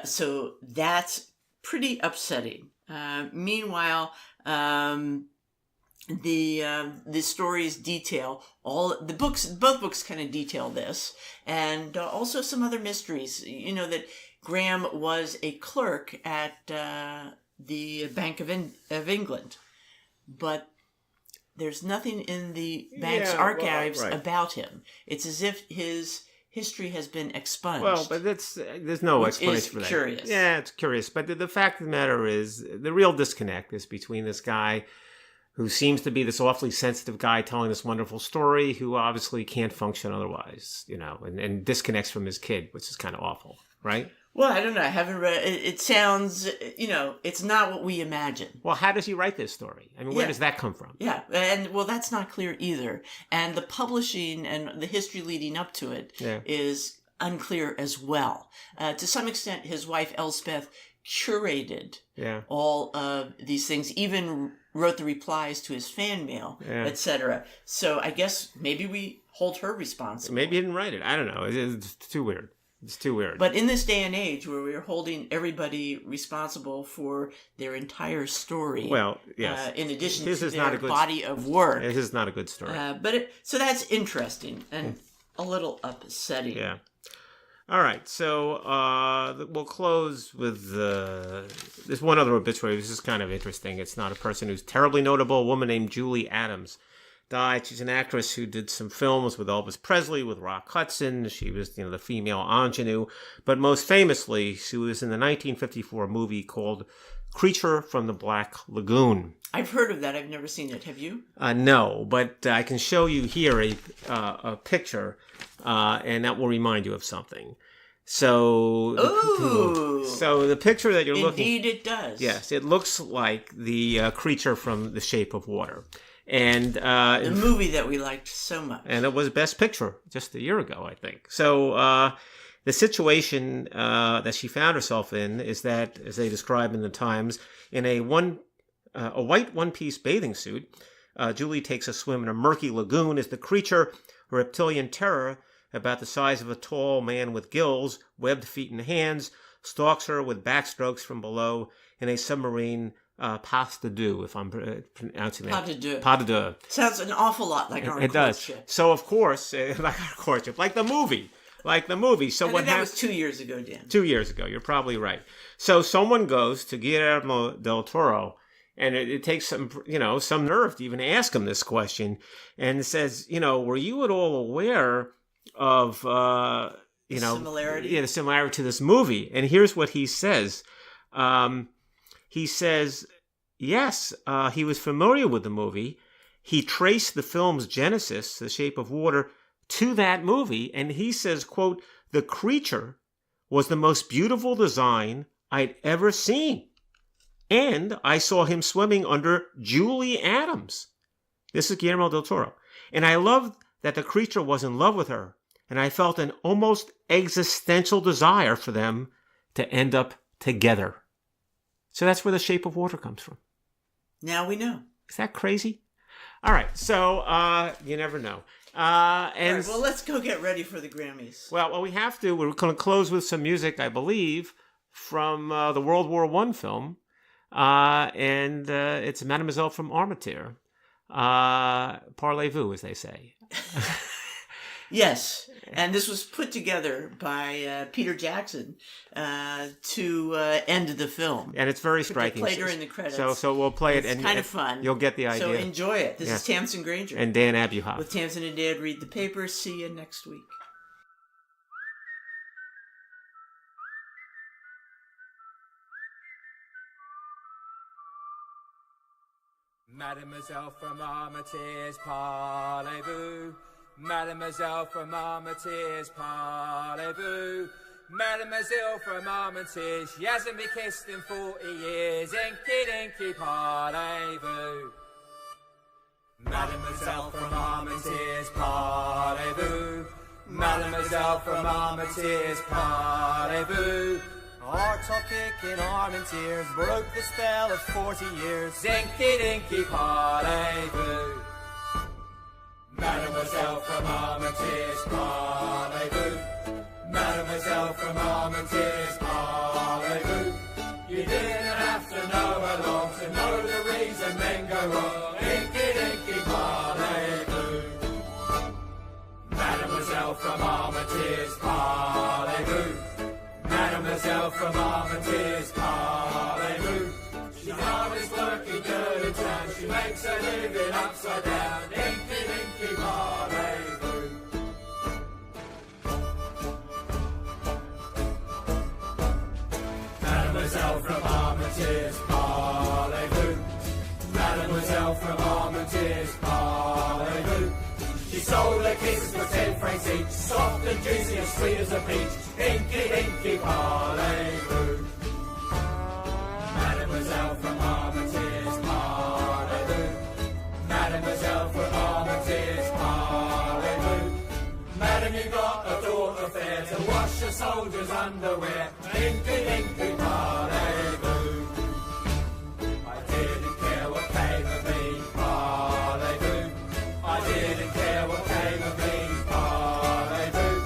So that's pretty upsetting. Meanwhile, the stories detail both books kind of detail this, and also some other mysteries. You know that Graham was a clerk at the Bank of England, but there's nothing in the bank's archives about him. It's as if his history has been expunged. Well, but there's no explanation for that. Curious. Yeah, it's curious. But the fact of the matter is, the real disconnect is between this guy who seems to be this awfully sensitive guy telling this wonderful story, who obviously can't function otherwise, and disconnects from his kid, which is kind of awful, right? Well, I don't know. I haven't read it. It sounds, it's not what we imagine. Well, how does he write this story? I mean, where does that come from? Yeah, and that's not clear either. And the publishing and the history leading up to it is unclear as well. To some extent, his wife Elspeth curated all of these things, even wrote the replies to his fan mail, etc. So I guess maybe we hold her responsible. Maybe he didn't write it. I don't know. It's too weird. It's too weird. But in this day and age where we're holding everybody responsible for their entire story, well, yes. In addition to their body of work. This is not a good story. So that's interesting and a little upsetting. Yeah. All right. So we'll close with there's one other obituary. This is kind of interesting. It's not a person who's terribly notable. A woman named Julie Adams died. She's an actress who did some films with Elvis Presley, with Rock Hudson. She was, the female ingenue. But most famously, she was in the 1954 movie called Creature from the Black Lagoon. I've heard of that. I've never seen it. Have you? No, but I can show you here a picture, and that will remind you of something. So, the picture that you're looking... Indeed it does. Yes, it looks like the creature from The Shape of Water. And the movie that we liked so much. And it was Best Picture just a year ago, I think. So the situation that she found herself in is that, as they describe in the Times, in a white one-piece bathing suit, Julie takes a swim in a murky lagoon as the creature, a reptilian terror about the size of a tall man with gills, webbed feet and hands, stalks her with backstrokes from below in a submarine pas de deux, if I'm pronouncing that. Pas de deux. Sounds an awful lot like our courtship. It does. So, of course, like our courtship, like the movie. So that was 2 years ago, Dan. 2 years ago. You're probably right. So someone goes to Guillermo del Toro, and it takes some nerve to even ask him this question, and says, were you at all aware of, similarity? Yeah, the similarity to this movie? And here's what he says. He says, yes, he was familiar with the movie. He traced the film's genesis, The Shape of Water, to that movie. And he says, quote, the creature was the most beautiful design I'd ever seen. And I saw him swimming under Julie Adams. This is Guillermo del Toro. And I loved that the creature was in love with her. And I felt an almost existential desire for them to end up together. So that's where The Shape of Water comes from. Now we know. Is that crazy? All right. So you never know. All right, well, let's go get ready for the Grammys. Well, we have to. We're going to close with some music, I believe, from the World War I film. And it's Mademoiselle from Armentières. Parlez-vous, as they say. Yes, and this was put together by Peter Jackson to end the film. And it's very striking. Played during the credits. So we'll play it. It's kind of fun. You'll get the idea. So enjoy it. This is Tamsen Granger. And Dan Abuhoff. With Tamsen and Dad read the paper. See you next week. Mademoiselle from Armitiers, parlez-vous? Mademoiselle from Armitiers, parlez-vous? Mademoiselle from Armitiers, she hasn't been kissed in 40 years. Inky dinky, parlez-vous? Mademoiselle from Armitiers, parlez-vous? Mademoiselle from Armitiers, parlez-vous? Our topic in Armentiers broke the spell of 40 years. Zinky dinky, parlez-vous? Mademoiselle from Armentiers, parlez-vous? Mademoiselle from Armentiers, parlez-vous? You didn't have to know her long to know the reason men go wrong. Inky dinky, parlez-vous? Mademoiselle from Armentiers, parlez-vous? Mademoiselle from Armentiers, parlez-vous? She's always working dirty time. She makes her living upside down. Inky dinky, parlez-vous? Mademoiselle from Armentiers, parlez-vous? Mademoiselle from Armentiers, parlez-vous? She sold her kisses for 10 francs each, soft and juicy and sweet as a peach. Inky dinky, parlez-vous? Mademoiselle from Armentiers, parlez-vous? Mademoiselle from Armentiers, parlez-vous? Madam, you got a daughter fair to wash your soldiers' underwear. Inky dinky, parlez-vous? I didn't care what came of me, parlez-vous? I didn't care what came of me, parlez-vous?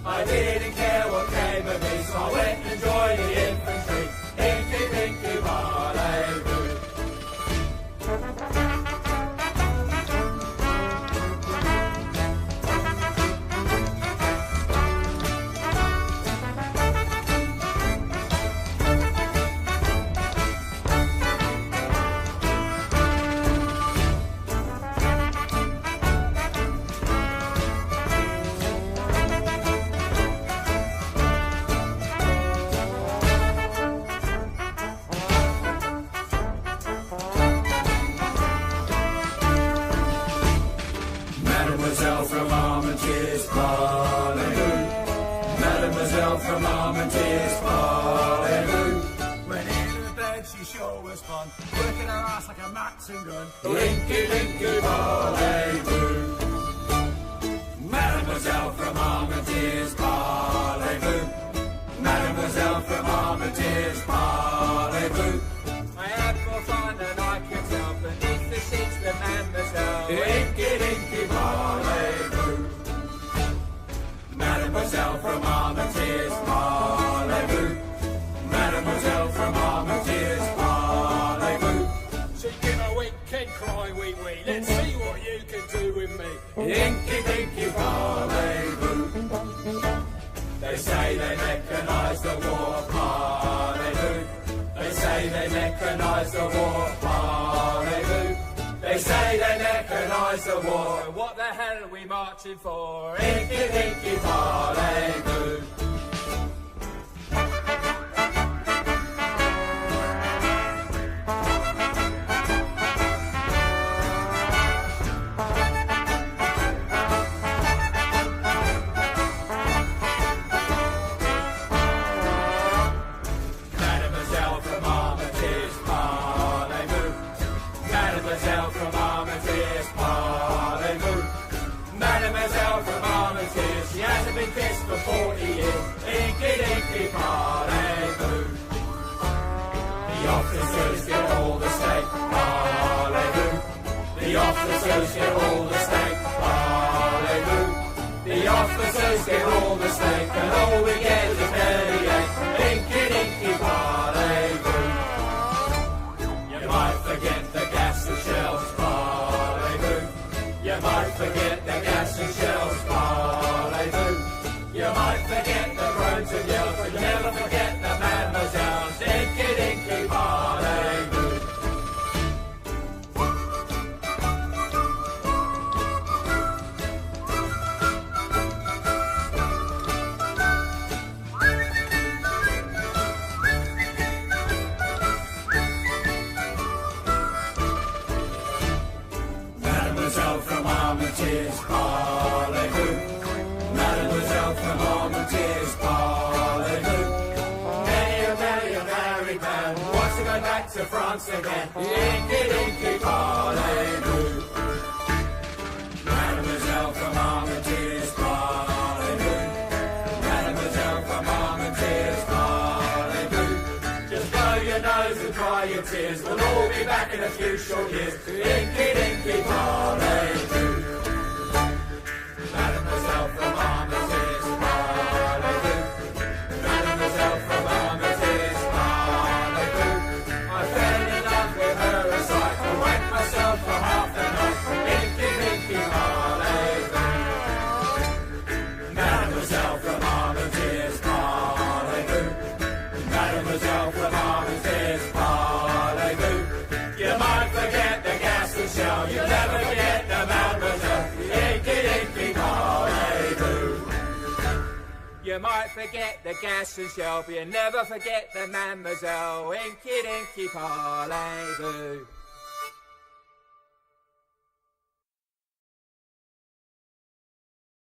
I didn't care what came of me, so I went and joined the infantry. Inky dinky, parlez-vous? Mademoiselle from Armentiers, parlez-vous? Mademoiselle from Armentiers, parlez-vous? When in the bed she sure was fun, working her ass like a Maxim gun. Linky dinky, parlez-vous? Mademoiselle from Armentiers, parlez-vous? Mademoiselle from Armentiers, parlez-vous? I had more fun than I can tell, beneath the sheets the mademoiselle. Inky dinky, parlez-vous? Mademoiselle from Armentiers, parlez-vous? Mademoiselle from Armentiers, parlez-vous? She give a wink and cry wee wee. Let's see what you can do with me. Inky dinky, parlez-vous? They say they mechanise the war, parlez-vous? They say they mechanise the war, parlez-vous? They say they mechanise the war. So what the hell are we marching for? Inky dinky, parlez-vous? Mademoiselle from Armentiers, parlez-vous? Mademoiselle from Armentiers, parlez-vous? Mademoiselle from Armentiers, she hasn't been kissed for 40 years. Inky dinky, parlez-vous? The officers get all the steak, parlez-vous? The officers get all the steak, parlez-vous? The officers get all the steak, and all we get is belly ache. Inky dinky, parlez-vous? You might forget the gas and shells, parlez-vous? You might forget the gas and shells, parlez-vous? You might forget the groans and yells, but you never forget the mademoiselles. Inky dinky, parlez-vous? once again. Inky dinky parlez-vous. Mademoiselle from Armitage's parlez-vous. Mademoiselle from Armitage's parlez-vous. Just blow your nose and dry your tears. We'll all be back in a few short years. Inky dinky parlez-vous. Mademoiselle from Armitage's parlez-vous. Mademoiselle from Armitage's parlez-vous. I fell in love with her a sight. I went myself for half the night. Inky dinky parlez-vous. Mademoiselle from Armitage's parlez-vous. Mademoiselle from Armitage's parlez-vous. You might forget the gas and shell. You'll never forget the mademoiselle. Inky dinky parlez-vous. You might forget the gas and shell, but you never forget the mademoiselle. Inky dinky parlez-vous.